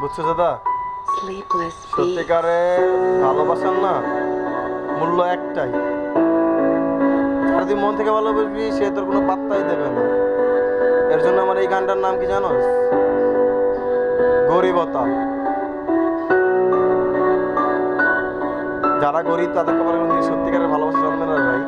বুঝছো দাদা? সত্যিকারে ভালোবাসার না মূল্য একটাই, যারা তুই মন থেকে ভালোবাসবি সে তোর কোনো পাত্তাই দেবে না। এর জন্য আমার এই গানটার নাম কি জানোস? গরিবতা। যারা গরিব তাদের কপালে কোনদিন সত্যিকারের ভালোবাসা জন্মে না ভাই।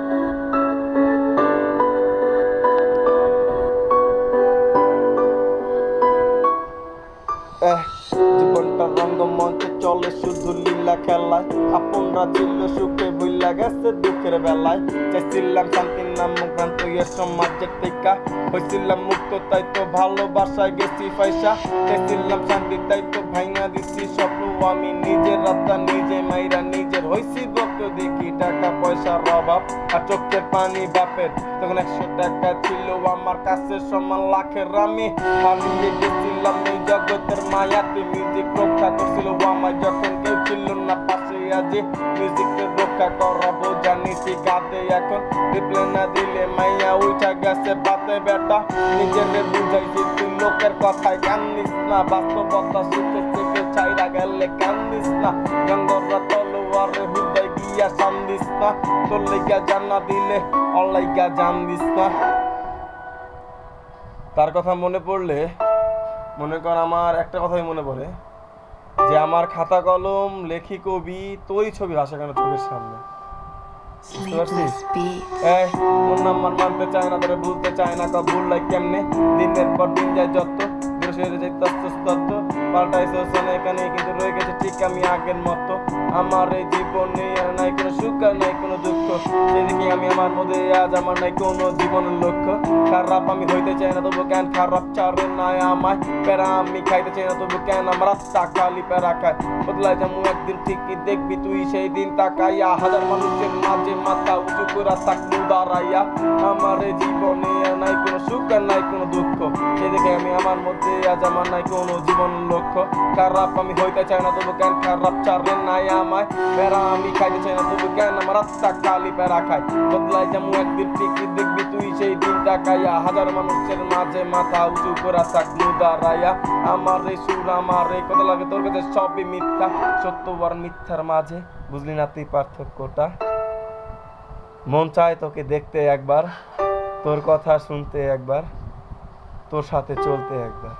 জীবনটা রঙ্গমঞ্চে চলে শুধু লীলা খেলায়, আপনরা ছিল সুখে বইলা গেছে দুঃখের বেলায়। চাইছিলাম শান্তির নাম ক্রান্ত সমাজের টিকা, হয়েছিলাম মুক্ত তাই তো ভালোবাসায় গেছি পয়সা। চাইছিলাম শান্তি তাই তো ভাঙা দিছি স্বপ্ন আমি নিজের রাস্তা নিজে মাইরা নিজের হইছি ভক্ত। দেখি টাকা পয়সার অভাব আর চোখের পানি বাপের, তখন 100 টাকা ছিল আমার কাছে সমান লাখের। আমি হারিয়ে গেছিলাম এই জগতের মায়াতে, মিউজিক রক্ষা করছিল আমায় যখন কেউ ছিল না পাশে। আজ মিউজিককে রক্ষা করাবো জানিছি গাতে, এখন রিপ্লে না দিলে মাইয়া উঠা গেছে বাতে। বেটা নিজের বুঝাইছি তুই লোকের কথায় কান্দিস না, বাস্তবতা সুখে থেকে ছাইরা গেলে কান্দিস না। জঙ্গলরা তলোয়ারে হৃদয় গিয়া সান্দিস না, তোর লাইগা জানা দিলে অলাইগা জান দিস না। তার কথা মনে পড়লে মনে কর আমার একটা কথাই মনে পড়ে যে আমার খাতা কলম লেখি কবি তোরই ছবি ভাসে কেন চোখের সামনে। বুঝতে পারছিস? ওর নাম মানতে চায় না, তোরে ভুলতে চায় না, ভুল লাই কেমনে দিনের পর দিন যায় যত এখানে কিন্তু রয়ে গেছে ঠিক আমি আগের মতো। আমার এই জীবনে আর নাই কোনো সুখ আর নাই কোনো দুঃখ, যেদিকে আমি আমার মধ্যে আজ আমার নাই কোনো জীবনের লক্ষ্য। খারাপ আমি হইতে চাই না তবু কেন খারাপ চারে নাই আমায়, প্যারা আমি খাইতে চাই না তবু কেন আমার রাস্তা খালি প্যারা খায়। বদলায় যাবো একদিন ঠিকই দেখবি তুই সেই দিন তাকাইয়া, হাজার মানুষের মাঝে মাথা উঁচু করে থাকবো দাঁড়াইয়া। আমার এই জীবনে আর নাই কোনো সুখ আর নাই কোনো দুঃখ, সেদিকে আমি আমার মধ্যে আজ আমার নাই কোনো জীবনের লক্ষ্য। খারাপ আমি হইতে চাই না তবু কেন খারাপ চারে নাই আমায়, প্যারা আমি খাইতে চাই না তবু কেন আমার রাস্তা খালি প্যারা খায়। বদলায় যাবো একদিন ঠিকই দেখবি তুই সেই দিন তাকাইয়া, হাজার মানুষের মাঝে মাথা উঁচু করে থাকবো দাঁড়াইয়া। আমার এই সুর আমার এই কথা লাগে তোর কাছে সবই মিথ্যা, সত্য আর মিথ্যার মাঝে বুঝলি না তুই পার্থক্যটা। মন চায় তোকে দেখতে একবার, তোর কথা শুনতে একবার, তোর সাথে চলতে একবার।